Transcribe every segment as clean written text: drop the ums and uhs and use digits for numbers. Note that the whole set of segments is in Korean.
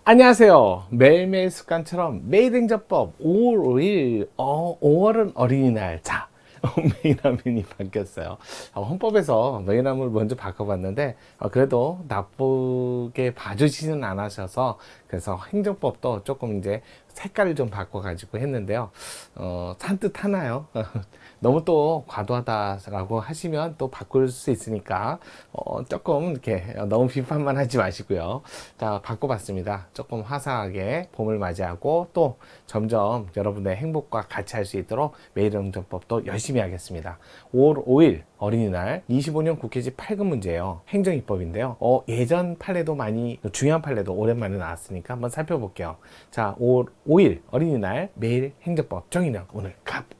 안녕하세요. 매일매일 습관처럼 매일 행정법 5월 5일 5월은 어린이날. 자, 메이나문이 바뀌었어요. 헌법에서 메이나문을 먼저 바꿔봤는데 그래도 나쁘게 봐주지는 않으셔서 그래서 행정법도 조금 이제 색깔을 좀 바꿔가지고 했는데요. 산뜻 하나요? 너무 또 과도하다라고 하시면 또 바꿀 수 있으니까 조금 이렇게 너무 비판만 하지 마시고요. 자, 바꿔봤습니다. 조금 화사하게 봄을 맞이하고 또 점점 여러분의 행복과 같이 할 수 있도록 매일 행정법도 열심히 하겠습니다. 5월 5일 어린이날 25년 국회지 8급 문제예요. 행정입법인데요. 예전 판례도 많이 중요한 판례도 오랜만에 나왔으니까 한번 살펴볼게요. 자, 5월 5일 어린이날 매일 행정법 정의는 오늘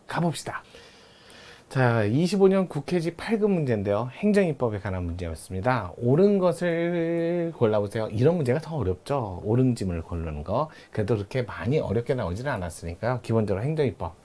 가봅시다. 자, 25년 국회지 8급 문제인데요. 행정입법에 관한 문제였습니다. 옳은 것을 골라보세요. 이런 문제가 더 어렵죠. 옳은 짐을 고르는 거. 그래도 그렇게 많이 어렵게 나오지는 않았으니까요. 기본적으로 행정입법.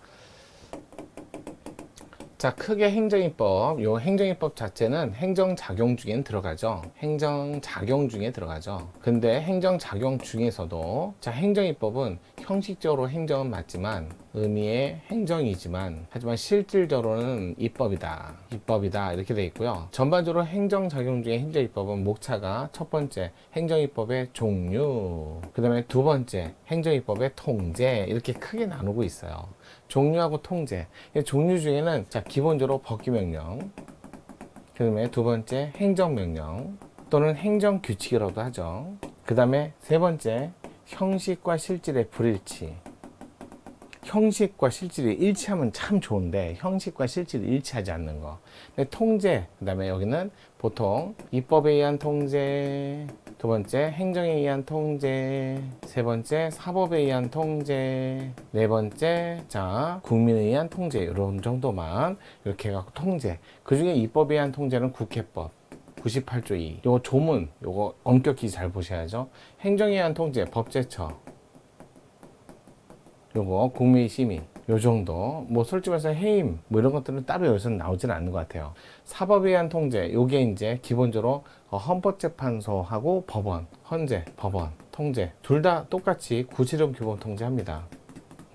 자, 크게 행정입법, 요 행정입법 자체는 행정작용 중엔 들어가죠. 행정작용 중에 들어가죠. 근데 행정작용 중에서도 자, 행정입법은 형식적으로 행정은 맞지만 의미의 행정이지만 하지만 실질적으로는 입법이다 이렇게 돼 있고요. 전반적으로 행정작용 중에 행정입법은 목차가 첫 번째 행정입법의 종류, 그 다음에 두 번째 행정입법의 통제, 이렇게 크게 나누고 있어요. 종류하고 통제. 종류 중에는 자, 기본적으로 법규명령, 그 다음에 두 번째 행정명령 또는 행정규칙이라고도 하죠. 그 다음에 세 번째 형식과 실질의 불일치. 형식과 실질이 일치하면 참 좋은데 형식과 실질이 일치하지 않는 거. 근데 통제, 그 다음에 여기는 보통 입법에 의한 통제, 두 번째 행정에 의한 통제, 세 번째 사법에 의한 통제, 네 번째 자 국민에 의한 통제, 이런 정도만 이렇게 해갖고 통제. 그 중에 입법에 의한 통제는 국회법 98조 2. 요거 조문, 요거 엄격히 잘 보셔야죠. 행정에 의한 통제 법제처, 요거 국민 시민, 요 정도. 뭐 솔직히 말해서 해임 뭐 이런 것들은 따로 여기서는 나오지는 않는 것 같아요. 사법에 의한 통제, 요게 이제 기본적으로 헌법재판소하고 법원, 헌재, 법원, 통제 둘 다 똑같이 구체적 기본 통제합니다.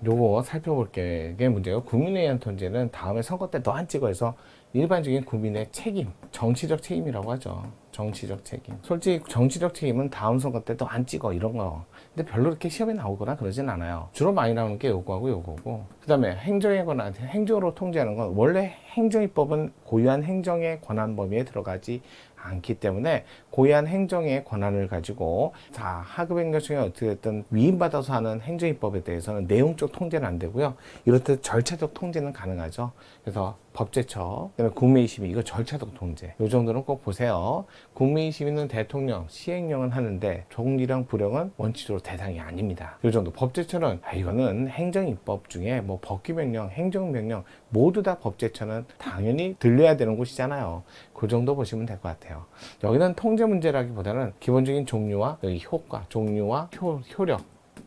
요거 살펴볼 게 문제예요. 국민에 의한 통제는 다음에 선거 때 너 안 찍어 해서 일반적인 국민의 책임, 정치적 책임이라고 하죠. 정치적 책임. 솔직히 정치적 책임은 다음 선거 때 또 안 찍어 이런 거. 근데 별로 그렇게 시험에 나오거나 그러진 않아요. 주로 많이 나오는 게 요거하고 요거고. 그 다음에 행정에 관한, 행정으로 통제하는 건 원래 행정입법은 고유한 행정의 권한 범위에 들어가지 않기 때문에 고유한 행정의 권한을 가지고 자, 하급 행정청에 어떻게 됐든 위임받아서 하는 행정입법에 대해서는 내용적 통제는 안 되고요. 이렇듯 절차적 통제는 가능하죠. 그래서 법제처, 그다음에 국민의심의, 이거 절차적 통제. 이 정도는 꼭 보세요. 국민의심의는 대통령, 시행령은 하는데 종리령, 부령은 원칙적으로 대상이 아닙니다. 이 정도. 법제처는 이거는 행정입법 중에 뭐 법규명령, 행정명령 모두 다 법제처는 당연히 들려야 되는 곳이잖아요. 그 정도 보시면 될 것 같아요. 여기는 통제 문제라기보다는 기본적인 종류와 효과, 종류와 효력,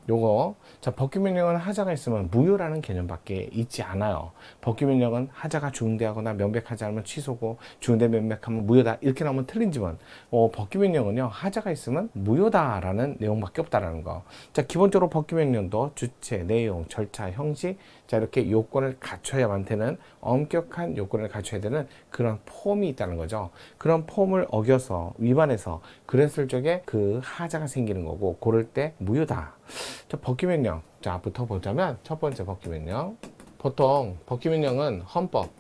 요거. 자, 법규명령은 하자가 있으면 무효라는 개념밖에 있지 않아요. 법규명령은 하자가 중대하거나 명백하지 않으면 취소고 중대 명백하면 무효다 이렇게 나오면 틀린지만 법규명령은요 하자가 있으면 무효다라는 내용밖에 없다라는 거. 자, 기본적으로 법규명령도 주체, 내용, 절차, 형식, 자, 이렇게 요건을 갖춰야만 되는, 엄격한 요건을 갖춰야 되는 그런 폼이 있다는 거죠. 그런 폼을 어겨서 위반해서 그랬을 적에 그 하자가 생기는 거고, 그럴 때 무효다. 자, 법규명령. 자, 부터 보자면 첫 번째 법규명령. 보통 법규명령은 헌법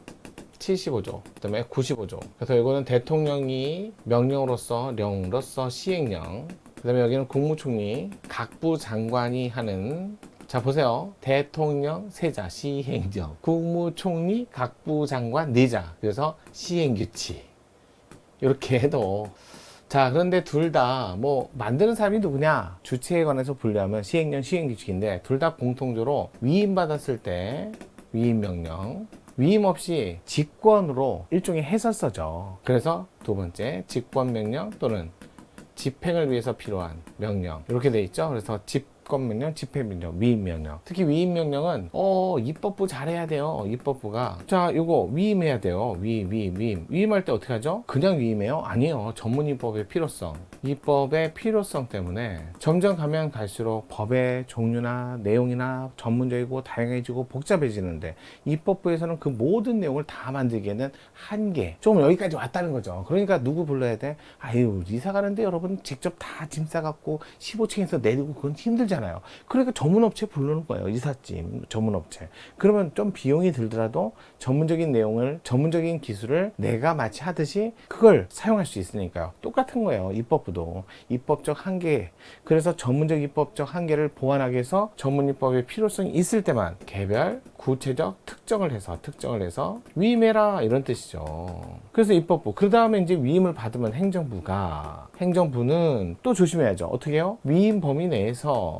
75조, 그 다음에 95조. 그래서 이거는 대통령이 명령으로서, 령으로서 시행령. 그 다음에 여기는 국무총리, 각부 장관이 하는, 자, 보세요. 대통령 세자 시행령, 국무총리 각부 장관 내자, 그래서 시행규칙. 이렇게 해도. 자, 그런데 둘 다 뭐 만드는 사람이 누구냐, 주체에 관해서 분류하면 시행령, 시행규칙인데 둘 다 공통적으로 위임받았을 때 위임명령, 위임 없이 직권으로 일종의 해설서죠. 그래서 두 번째 직권명령 또는 집행을 위해서 필요한 명령, 이렇게 돼 있죠. 그래서 직권명령, 집행명령, 위임명령. 특히 위임명령은 입법부 잘해야 돼요. 입법부가 자 요거 위임해야 돼요. 위임할 때 어떻게 하죠? 그냥 위임해요? 아니에요. 전문입법의 필요성, 입법의 필요성 때문에 점점 가면 갈수록 법의 종류나 내용이나 전문적이고 다양해지고 복잡해지는데 입법부에서는 그 모든 내용을 다 만들기에는 한계, 좀 여기까지 왔다는 거죠. 그러니까 누구 불러야 돼? 아유, 이사 가는데 여러분 직접 다 짐 싸갖고 15층에서 내리고 그건 힘들잖아요. 그러니까 전문업체 부르는 거예요. 이삿짐 전문업체. 그러면 좀 비용이 들더라도 전문적인 내용을, 전문적인 기술을 내가 마치 하듯이 그걸 사용할 수 있으니까요. 똑같은 거예요. 입법부도 입법적 한계, 그래서 전문적 입법적 한계를 보완하기 위해서 전문입법의 필요성이 있을 때만 개별 구체적 특정을 해서 위임해라 이런 뜻이죠. 그래서 입법부, 그 다음에 이제 위임을 받으면 행정부는 또 조심해야죠. 어떻게 해요? 위임 범위 내에서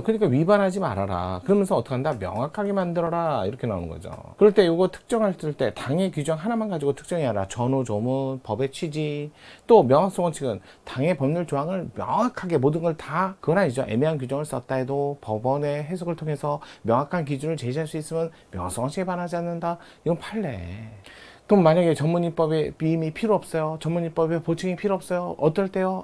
그러니까 위반하지 말아라. 그러면서 어떻게 한다? 명확하게 만들어라. 이렇게 나오는 거죠. 그럴 때 이거 특정할 때 당의 규정 하나만 가지고 특정해라. 전후, 조문, 법의 취지, 또 명확성 원칙은 당의 법률 조항을 명확하게 모든 걸 다, 그건 아니죠. 애매한 규정을 썼다 해도 법원의 해석을 통해서 명확한 기준을 제시할 수 있으면 명확성 원칙에 반하지 않는다. 이건 판례. 그럼 만약에 전문입법에 위임이 필요 없어요. 전문입법에 보충이 필요 없어요. 어떨 때요?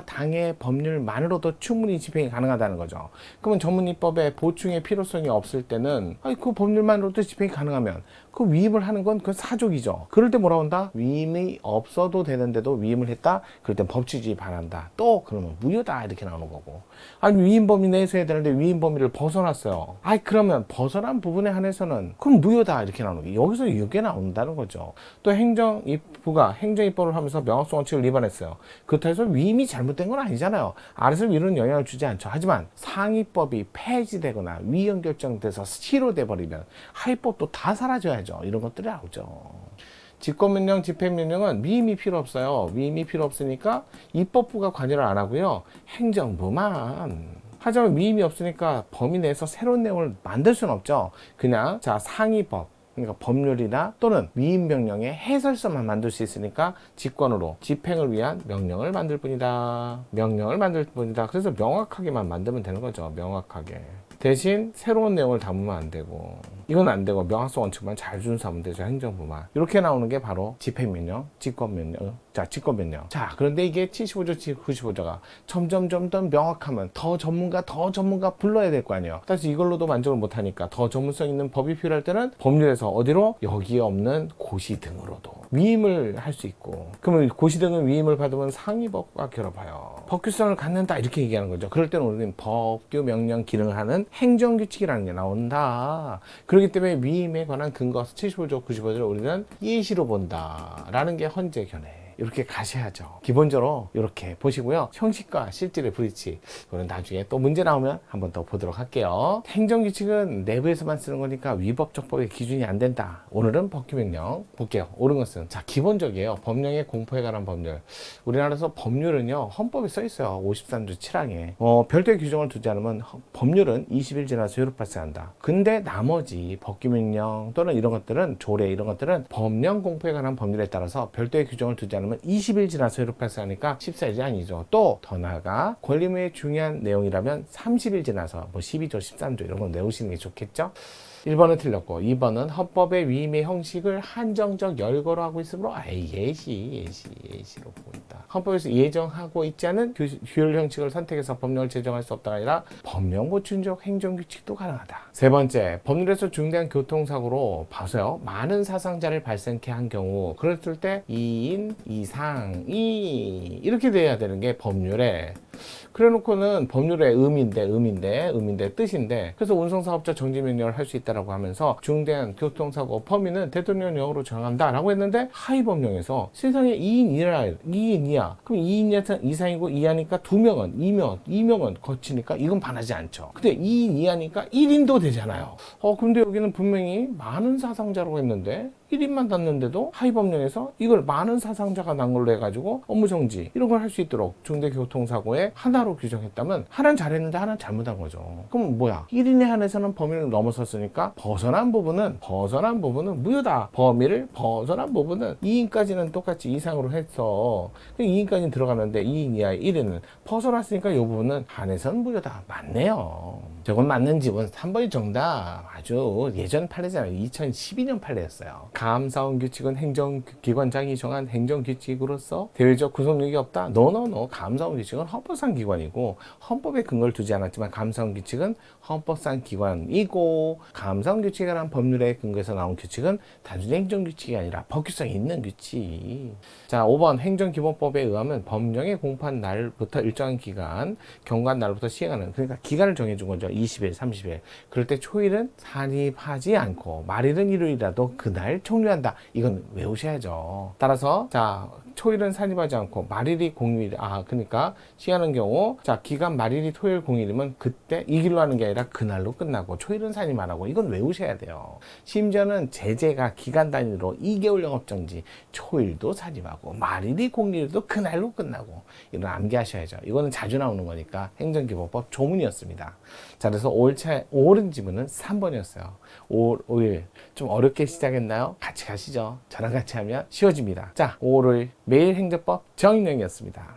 당의 법률만으로도 충분히 집행이 가능하다는 거죠. 그러면 전문입법에 보충의 필요성이 없을 때는 그 법률만으로도 집행이 가능하면 그 위임을 하는 건 그건 사족이죠. 그럴 때 뭐라고 한다? 위임이 없어도 되는데도 위임을 했다? 그럴 땐 법치주의에 반한다. 또 그러면 무효다 이렇게 나오는 거고. 아니 위임 범위 내에서 해야 되는데 위임 범위를 벗어났어요. 그러면 벗어난 부분에 한해서는 그럼 무효다 이렇게 나오는 거예요. 여기서 이게 나온다는 거죠. 또 행정입부가 행정입법을 하면서 명확성 원칙을 위반했어요. 그렇다고 해서 위임이 잘못된 건 아니잖아요. 아래서 위로는 영향을 주지 않죠. 하지만 상위법이 폐지되거나 위헌 결정돼서 실효돼 버리면 하위법도 다 사라져야죠. 이런 것들이 나오죠. 직권명령, 집행명령은 위임이 필요 없어요. 위임이 필요 없으니까 입법부가 관여를 안 하고요. 행정부만. 하지만 위임이 없으니까 범위 내에서 새로운 내용을 만들 수는 없죠. 그냥 상위법, 그러니까 법률이나 또는 위임명령의 해설서만 만들 수 있으니까 직권으로 집행을 위한 명령을 만들 뿐이다. 그래서 명확하게만 만들면 되는 거죠. 명확하게. 대신 새로운 내용을 담으면 안 되고, 이건 안 되고 명확성 원칙만 잘 준수하면 되죠. 행정부만. 이렇게 나오는 게 바로 집행명령, 직권명령. 직권명령. 그런데 이게 75조, 95조가 점점 더 명확하면 더 전문가 불러야 될 거 아니에요. 사실 이걸로도 만족을 못하니까 더 전문성 있는 법이 필요할 때는 법률에서 어디로? 여기에 없는 고시 등으로도 위임을 할 수 있고, 그러면 고시 등은 위임을 받으면 상위법과 결합하여 법규성을 갖는다 이렇게 얘기하는 거죠. 그럴 때는 우리는 법규 명령 기능을 하는 행정규칙이라는 게 나온다. 그렇기 때문에 위임에 관한 근거 75조, 95조를 우리는 예시로 본다라는 게 헌재 견해. 이렇게 가셔야죠. 기본적으로 이렇게 보시고요. 형식과 실질의 브릿지, 이거는 나중에 또 문제 나오면 한번 더 보도록 할게요. 행정규칙은 내부에서만 쓰는 거니까 위법적법의 기준이 안 된다. 오늘은 법규명령 볼게요. 옳은 것은 기본적이에요. 법령의 공포에 관한 법률. 우리나라에서 법률은요, 헌법에 써 있어요. 53조 7항에 별도의 규정을 두지 않으면 법률은 20일 지나서 효력 발생한다. 근데 나머지 법규명령 또는 이런 것들은, 조례 이런 것들은 법령 공포에 관한 법률에 따라서 별도의 규정을 두지 않으면 20일 지나서 효력 발생하니까 14일이 아니죠. 또 더 나아가 권리무의 중요한 내용이라면 30일 지나서 12조 13조 이런 거 내우시는 게 좋겠죠. 1번은 틀렸고 2번은 헌법의 위임의 형식을 한정적 열거로 하고 있으므로 예시로 보고 있다. 헌법에서 예정하고 있지 않은 규율 형식을 선택해서 법령을 제정할 수 없다가 아니라 법령 보충적 행정규칙도 가능하다. 세 번째, 법률에서 중대한 교통사고로 봐서요, 많은 사상자를 발생케 한 경우, 그랬을 때 2인 이상이 이렇게 돼야 되는 게 법률에, 그래 놓고는 법률의 의미인데 뜻인데, 그래서 운송사업자 정지명령을 할 수 있다라고 하면서 중대한 교통사고 범위는 대통령령으로 정한다 라고 했는데, 하위법령에서 세상에 2인 이하, 그럼 2인 이상이고 이하니까 2명은 2명은 거치니까 이건 반하지 않죠. 근데 2인 이하니까 1인도 되잖아요. 근데 여기는 분명히 많은 사상자라고 했는데 1인만 닿는데도 하위법령에서 이걸 많은 사상자가 난 걸로 해가지고 업무정지 이런 걸 할 수 있도록 중대교통사고에 하나로 규정했다면 하나는 잘했는데 하나는 잘못한 거죠. 그럼 뭐야? 1인에 한해서는 범위를 넘어섰으니까 벗어난 부분은 무효다. 범위를 벗어난 부분은 2인까지는 똑같이 이상으로 했어. 2인까지는 들어가는데 2인 이하의 1인은 벗어났으니까 이 부분은 한해서는 무효다. 맞네요. 저건 맞는 집은 3번이 정답. 아주 예전 판례잖아요. 2012년 판례였어요. 감사원 규칙은 행정기관장이 정한 행정규칙으로서 대외적 구속력이 없다. 노노노. 감사원 규칙은 헌법상 기관이고 헌법에 근거를 두지 않았지만 감사원 규칙은 헌법상 기관이고 감사원 규칙이라는 법률에 근거해서 나온 규칙은 단순히 행정규칙이 아니라 법규성이 있는 규칙. 자, 5번 행정기본법에 의하면 법령의 공판 날부터 일정한 기간, 경과한 날부터 시행하는, 그러니까 기간을 정해준 거죠. 20일, 30일. 그럴 때 초일은 산입하지 않고 말일은 일요일이라도 그날 종료한다. 이건 외우셔야죠. 따라서 자, 초일은 산입하지 않고 말일이 공휴일, 그러니까 시행하는 경우 자, 기간 말일이 토요일 공휴일이면 그때 이 길로 하는 게 아니라 그날로 끝나고 초일은 산입 안 하고 이건 외우셔야 돼요. 심지어는 제재가 기간 단위로 2개월 영업정지, 초일도 산입하고 말일이 공휴일도 그날로 끝나고 이런 암기하셔야죠. 이거는 자주 나오는 거니까 행정기본법 조문이었습니다. 자, 그래서 5월 지문은 3번이었어요. 5일 좀 어렵게 시작했나요? 같이 가시죠. 저랑 같이 하면 쉬워집니다. 자, 5월 매일 행정법 정인영이었습니다.